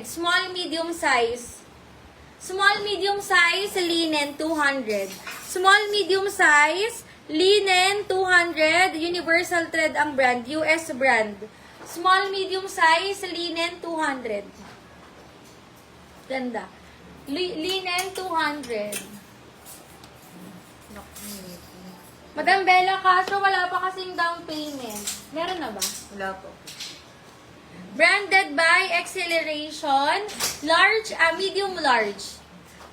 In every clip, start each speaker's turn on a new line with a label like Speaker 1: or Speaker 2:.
Speaker 1: 200. Small, medium size. Small, medium size, linen, 200. Small, medium size, linen, 200. Universal Thread ang brand. US brand. Small, medium size, linen, 200. Ganda. Linen, 200. Madam Bella, kaso wala pa kasing down payment. Meron na ba?
Speaker 2: Wala po.
Speaker 1: Branded by Acceleration. Large, medium large.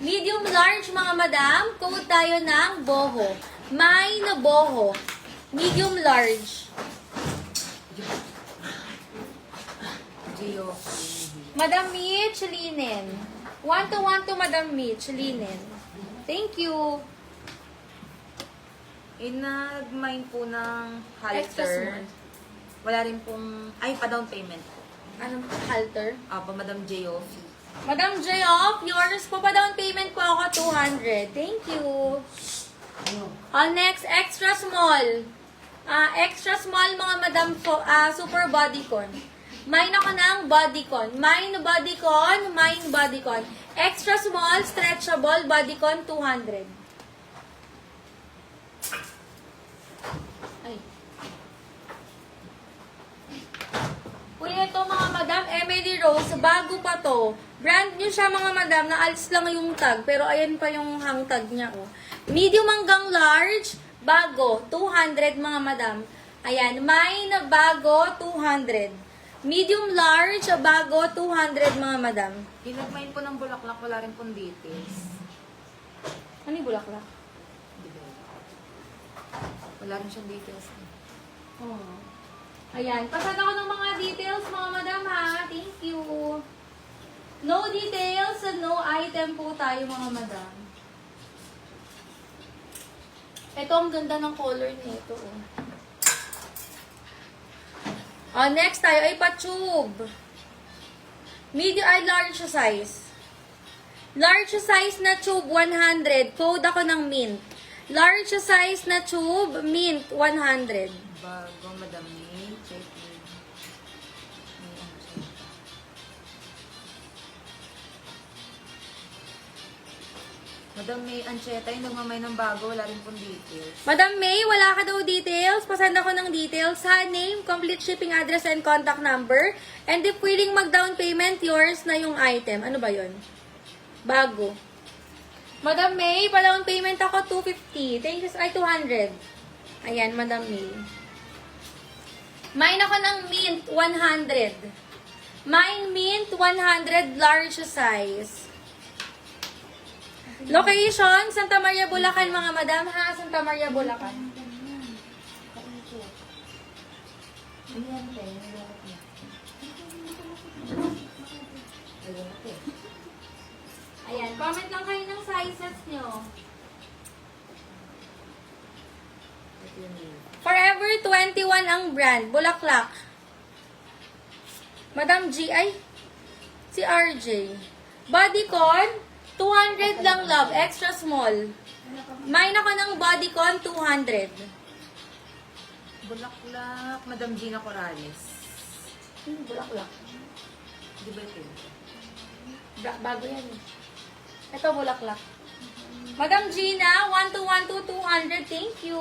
Speaker 1: Medium large, mga madam. Code tayo ng boho. May na boho. Medium large.
Speaker 2: Gio.
Speaker 1: Madam Mitch, linen. 1 to 1 to Madam Mitch, linen. Thank you.
Speaker 2: Nag-mine po ng
Speaker 1: Extra
Speaker 2: halter.
Speaker 1: small.
Speaker 2: Wala rin pong, pa-down payment.
Speaker 1: Anong halter?
Speaker 2: Pa Madam Gio.
Speaker 1: Madam J. Off, yours po pa down payment po ako 200. Thank you. Next, extra small. Extra small mga madam super bodycon. Mine ako ng bodycon. Mine bodycon. Extra small, stretchable, bodycon 200. Ay. Uy, ito mga madam, Emily Rose, bago pa to. Brand new siya mga madam, naalis lang yung tag, pero ayan pa yung hang tag niya. Oh. Medium hanggang large, bago, 200 mga madam. Ayan, mine bago, 200. Medium large, bago, 200 mga madam.
Speaker 2: Nag-mine po ng bulaklak, wala rin pong details.
Speaker 1: Ano yung bulaklak?
Speaker 2: Wala rin siyang details.
Speaker 1: Oh. Ayan, pasad ako ng mga details mga madam ha. Thank you. No details and no item po tayo mga madam. Ito ang ganda ng color nito. Next tayo ay pa-tube. Medium ay large size. Large size na tube 100. Code ako ng mint. Large size na tube mint 100.
Speaker 2: Bago, Madam May. Check it. Madam May Ancheta, yung nagmamay ng bago, wala rin pong details.
Speaker 1: Madam May, wala ka daw details. Pasend ako ng details ha. Name, complete shipping address, and contact number. And if willing mag-down payment, yours na yung item. Ano ba yon? Bago. Madam May, pa-down payment ako 250. Thank you. Ay, 200. Ayan, Madam May. Mine ako ng mint, 100. Mine mint, 100, large size. Location, Santa Maria, Bulacan, mga madam ha. Santa Maria, Bulacan. Ayan, comment lang kayo ng sizes nyo. Forever 21 ang brand. Bulaklak. Madam G, ay, si RJ. Bodycon, 200 lang love. Extra small. Mine ako ng bodycon, 200.
Speaker 2: Bulaklak, Madam Gina Corrales.
Speaker 1: Bulaklak.
Speaker 2: Di ba ito?
Speaker 1: Bago yan. Ito, bulaklak. Madam Gina, 1 to 1 to 200. Thank you.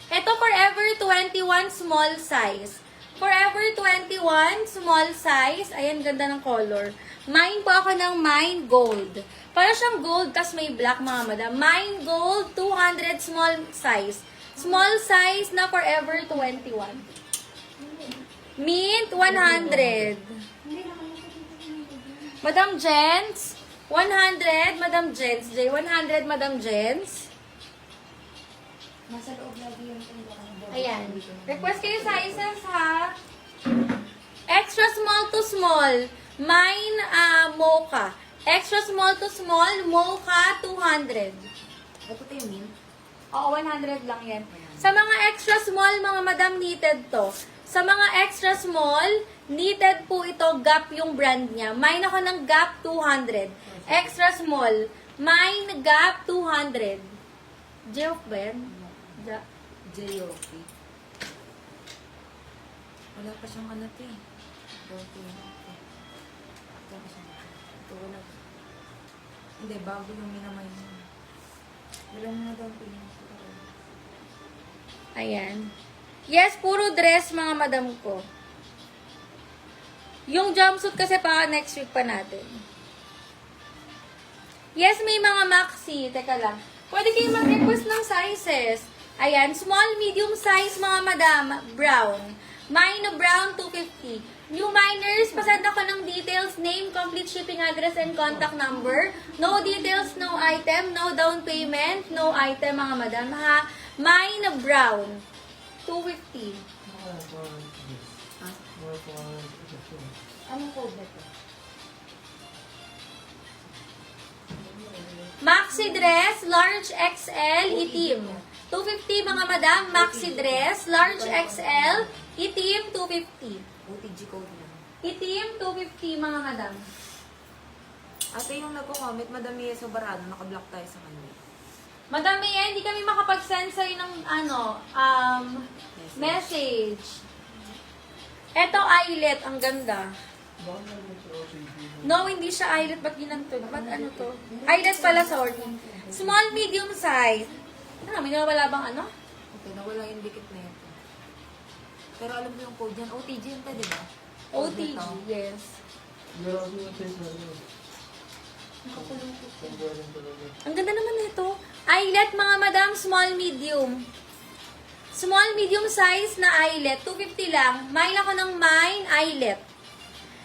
Speaker 1: Ito, Forever 21 small size. Forever 21 small size. Ayan, ganda ng color. Mine po ako ng Mine Gold. Para siyang gold, tas may black mga madam. Mine Gold, 200 small size. Small size na Forever 21. Mint, 100. Madam Jens, 100. Madam Jens, J, 100 Madam Jens.
Speaker 2: Nasa loob lagi yung tindahan.
Speaker 1: Ayan. Request kayo sizes ha. Extra small to small. Mine, mocha. Extra small to small, mocha, 200.
Speaker 2: Ito tayo mint.
Speaker 1: Oo, 100 lang yan. Sa mga extra small, mga madam, knitted to. Sa mga extra small, knitted po ito, Gap yung brand niya. Mine ako ng Gap, 200. Extra small. Mine, Gap, 200. Geoff ba yan?
Speaker 2: J.O.P. Wala pa siyang ano ito eh. Okay. Wala pa siyang Hindi, bago yung minamay mo. Wala mo na down payment.
Speaker 1: Ayan. Yes, puro dress mga madam ko. Yung jumpsuit kasi pa next week pa natin. Yes, may mga maxi. Teka lang. Pwede kayo mag-request ng sizes. Ayan, small, medium size mga madam, brown. Mine brown, 250. New minors, pasend ako ng details, name, complete shipping address, and contact number. No details, no item, no down payment, no item mga madam ha. Mine brown, 250.
Speaker 2: Ha? Anong code na to?
Speaker 1: Maxi dress, large XL, itim. 250 mga madam, maxi dress, large XL, itim, 250.
Speaker 2: OTG code lang.
Speaker 1: Itim, 250 mga madam.
Speaker 2: Ate, yung nagko-comment, Madam Mia Sobarado, nakablock tayo sa kanya.
Speaker 1: Madami yan, hindi kami makapag-send sa'yo ng message. Eto, eyelet, ang ganda. No, hindi siya eyelet. Ba't ginanto? Ba't ano to? Eyelet pala, sorry. Small, medium size. Ano, may nawala bang ano?
Speaker 2: Okay, nawala yung dikit na ito. Pero alam mo yung code yan, OTG yun ta, di ba? Code
Speaker 1: OTG,
Speaker 2: nito.
Speaker 1: yes. Ang ganda naman nito. Eyelet, mga madam, small, medium. Small, medium size na eyelet, 250 lang. Mail ako ng mine, eyelet.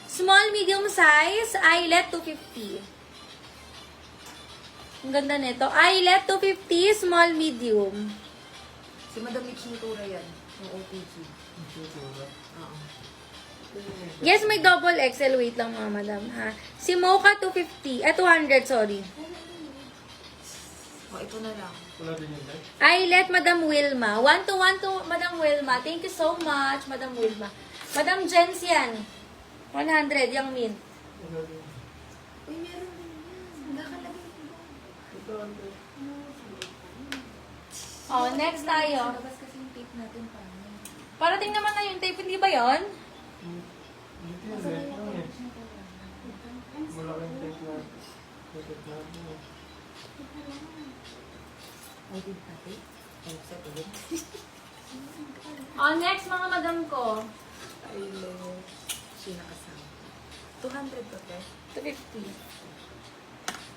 Speaker 1: Small, medium size, eyelet, 250. Ang ganda nito. Eyelet, 250, small, medium.
Speaker 2: Si Madam Mitch Nitura yan, yung OTG. Oo.
Speaker 1: Yes, may double XL. Wait lang mga madam, ha. Si Mocha, 250. 200, sorry.
Speaker 2: O, ito na lang.
Speaker 1: Eyelet, Madam Wilma. 1 to Madam Wilma. Thank you so much, Madam Wilma. Madam Jens yan. 100, yung mint.
Speaker 2: Uy, meron din yan. Nakakalagay ito.
Speaker 1: Oh, next tayo.
Speaker 2: Labas kasi yung tape natin pa.
Speaker 1: Parating naman na yung tape, hindi ba yon?
Speaker 2: Ay, din natin. Ay, set ulit.
Speaker 1: Oh, next mga madam ko.
Speaker 2: Ay, siya nakasama. 200 to, te.
Speaker 1: 250.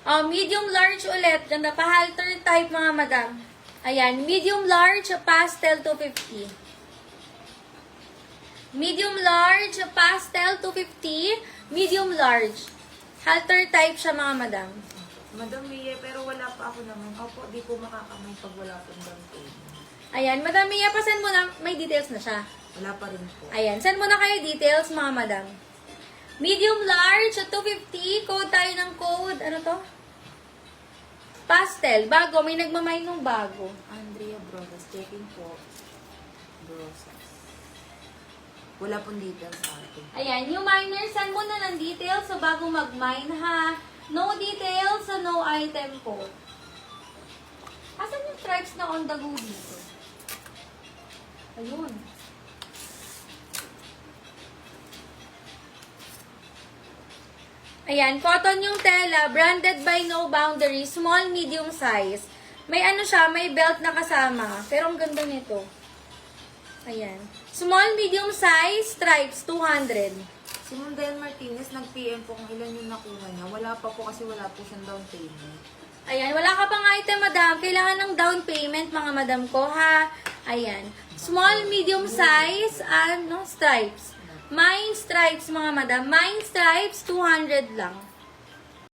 Speaker 1: Oh, medium large ulit. Ganda pa halter type mga madam. Ayan, medium large pastel 250. Medium large pastel 250. Medium large. Halter type siya mga madam.
Speaker 2: Madam Mia, pero wala pa ako naman. Opo, di ko makakamay pag wala pong down payment.
Speaker 1: Ayan, madam Mia, pasend mo na. May details na siya.
Speaker 2: Wala pa rin po.
Speaker 1: Ayan, send mo na kayo details mga madam. Medium large 250. Code tayo ng code. Ano to? Pastel. Bago. May nagmamay nung bago.
Speaker 2: Andrea Brodas, checking po. Brosas. Wala pong details sa atin.
Speaker 1: Ayan, yung minor, send mo na ng details so bago mag-mine ha. No details, so no item po. Asan yung stripes na on the go dito? Ayun. Ayan, cotton yung tela, branded by No Boundary, small, medium size. May ano siya, may belt na kasama. Pero ang ganda nito. Ayan. Small, medium size, stripes, 200.
Speaker 2: Si Mundel Martinez, nag-PM po kung ilan yung nakuha niya. Wala pa po kasi wala po siyang down payment.
Speaker 1: Ayan, wala ka pang item, madam. Kailangan ng down payment, mga madam ko, ha? Ayan. Small, medium size, stripes. Mine stripes, mga madam. Mine stripes, 200 lang.